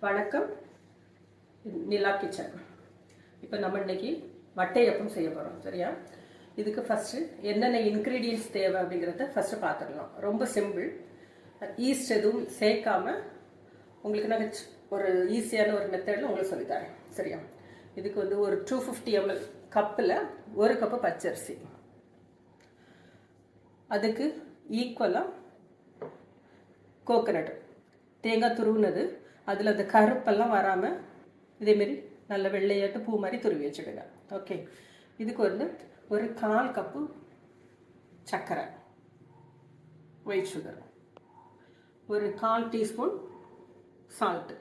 வணக்கம், நிலா கிச்சன். இப்போ நம்ம இன்னைக்கு வட்டையப்பம் செய்ய போகிறோம். சரியா? இதுக்கு ஃபஸ்ட்டு என்னென்ன இன்க்ரீடியன்ட்ஸ் தேவை அப்படிங்கிறத ஃபஸ்ட்டு பார்த்துடலாம். ரொம்ப சிம்பிள். ஈஸ்ட் எதுவும் சேர்க்காம உங்களுக்கு நான் ஒரு ஈஸியான ஒரு மெத்தடில் உங்களுக்கு சொல்லித்தரேன். சரியா? இதுக்கு வந்து ஒரு 250 ml கப்பில் ஒரு கப்பு பச்சரிசி, அதுக்கு ஈக்குவலாக கோகனட் தேங்காய் துருவுனது, அதில் அந்த கருப்பெல்லாம் வராமல் இதேமாரி நல்ல வெள்ளையாட்டு பூ மாதிரி துருவி வச்சுடுங்க. ஓகே. இதுக்கு வந்து ஒரு 1/4 கப்பு சர்க்கரை, ஒயிட் சுகர், ஒரு 1/4 டீஸ்பூன் சால்ட்டு.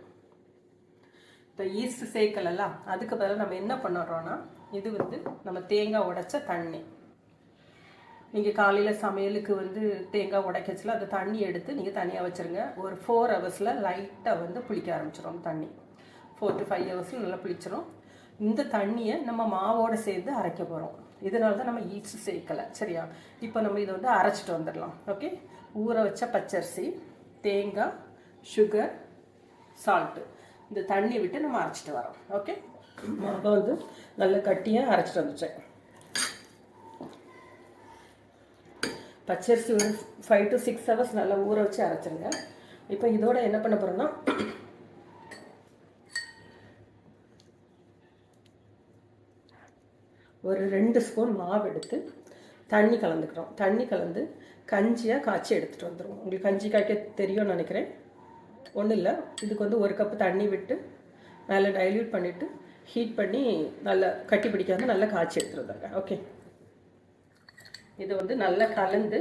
இப்போ ஈஸ்ட் சேர்க்கலலாம், அதுக்கு பதிலாக நம்ம என்ன பண்ணுறோன்னா, இது வந்து நம்ம தேங்காய் உடைச்ச தண்ணி. நீங்கள் காலையில் சமையலுக்கு வந்து தேங்காய் உடைக்கச்சில் அந்த தண்ணி எடுத்து நீங்கள் தனியாக வச்சுருங்க. ஒரு 4 ஹவர்ஸில் லைட்டாக வந்து புளிக்க ஆரம்பிச்சிடும் தண்ணி. 4 to 5 ஹவர்ஸில் நல்லா புளிச்சிடும். இந்த தண்ணியை நம்ம மாவோடு சேர்ந்து அரைக்க போகிறோம். இதனால தான் நம்ம ஈஸ்ட் சேர்க்கலை. சரியா? இப்போ நம்ம இதை வந்து அரைச்சிட்டு வந்துடலாம். ஓகே. ஊற வச்ச பச்சரிசி, தேங்காய், சுகர், சால்ட்டு, இந்த தண்ணி விட்டு நம்ம அரைச்சிட்டு வரோம். ஓகே. மாவை வந்து நல்ல கட்டியாக அரைச்சிட்டு வந்துச்சேன். பச்சரிசி ஒரு 5 to 6 ஹவர்ஸ் நல்லா ஊற வச்சு அரைச்சிருங்க. இப்போ இதோட என்ன பண்ண போகிறோன்னா, ஒரு 2 ஸ்பூன் மாவு எடுத்து தண்ணி கலந்துக்கிறோம். தண்ணி கலந்து கஞ்சியாக காய்ச்சி எடுத்துகிட்டு வந்துடுவோம். உங்களுக்கு கஞ்சி காய்க்க தெரியும்னு நினைக்கிறேன். ஒன்றும் இல்லை, இதுக்கு வந்து 1 கப்பு தண்ணி விட்டு நல்லா டைல்யூட் பண்ணிவிட்டு ஹீட் பண்ணி நல்லா கட்டி பிடிக்காமல் நல்லா காய்ச்சி எடுத்துகிட்டு வந்துடுங்க. ஓகே. இதை வந்து நல்லா கலந்து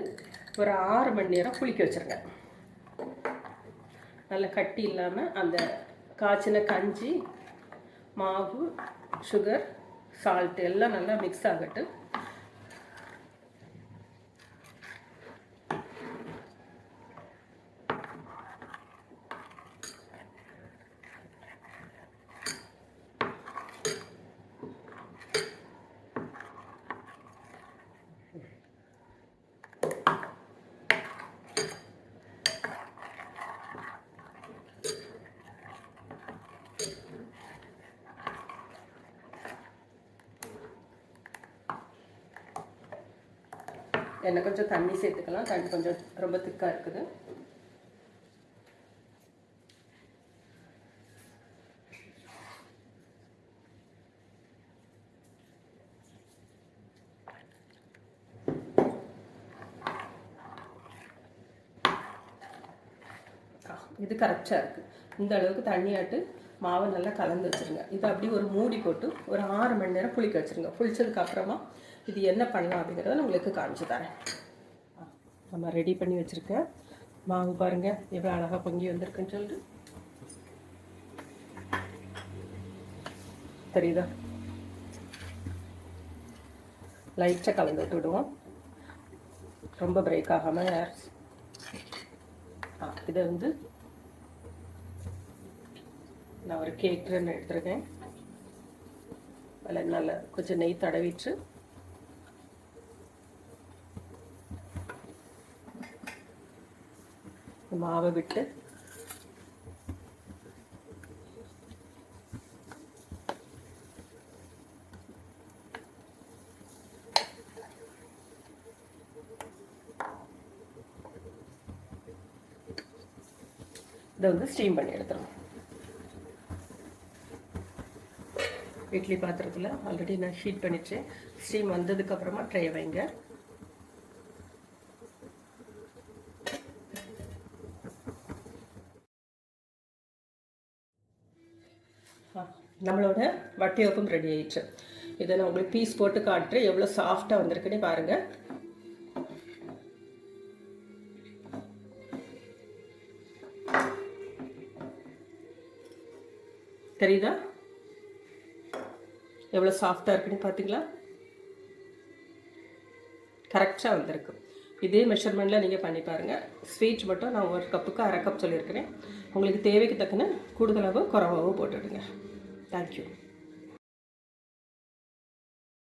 ஒரு 6 மணி நேரம் புளிக்க வச்சுருங்க. நல்லா கட்டி இல்லாமல் அந்த காய்ச்சின கஞ்சி, மாவு, சுகர், சால்ட்டு எல்லாம் நல்லா மிக்ஸ் ஆகட்டும். என்ன கொஞ்சம் தண்ணி சேர்த்துக்கலாம். தண்ணி கொஞ்சம் ரொம்ப திக்காக இருக்குது. இது கரெக்டாக இருக்குது. இந்த அளவுக்கு தண்ணியாட்டு மாவை நல்லா கலந்து வச்சுருங்க. இதை அப்படி ஒரு மூடி போட்டு ஒரு 6 மணி நேரம் புளிக்க வச்சுருங்க. புளிச்சதுக்கப்புறமா இது என்ன பண்ணலாம் அப்படிங்கிறத நான் உங்களுக்கு காமிச்சு தரேன். நம்ம ரெடி பண்ணி வச்சுருக்கேன் மாவு. பாருங்கள் எவ்வளோ அழகாக பொங்கி வந்திருக்குன்னு சொல்லிட்டு தெரியுதா? லைட்டாக கலந்து விட்டு விடுவோம், ரொம்ப பிரேக் ஆகாமல். இதை வந்து நான் ஒரு கேக் ட்ரென் எடுத்துருக்கேன். அதில் நல்லா கொஞ்சம் நெய் தடவிட்டு மாவை விட்டு இதை வந்து ஸ்டீம் பண்ணி எடுத்துருவோம். இட்லி பாத்திரத்தில் ஆல்ரெடி நான் ஹீட் பண்ணிச்சு. ஸ்டீம் வந்ததுக்கப்புறமா ட்ரை வைங்க. நம்மளோட வட்டையப்பம் ரெடி ஆயிடுச்சு. இதை நான் உங்களுக்கு பீஸ் போட்டு காட்டுறேன் எவ்வளோ சாஃப்டாக வந்திருக்குன்னு பாருங்கள். தெரியுதா எவ்வளோ சாஃப்டாக இருக்குன்னு பார்த்தீங்களா? கரெக்டாக வந்திருக்கு. இதே மெஷர்மெண்ட்டில் நீங்கள் பண்ணி பாருங்கள். ஸ்வீட் மட்டும் நான் 1 கப்புக்கு 1/2 கப் சொல்லியிருக்கிறேன். உங்களுக்கு தேவைக்கு தக்கன கூடுதலாகவோ குறைவாகவோ போட்டுவிடுங்க. தேங்க்யூ.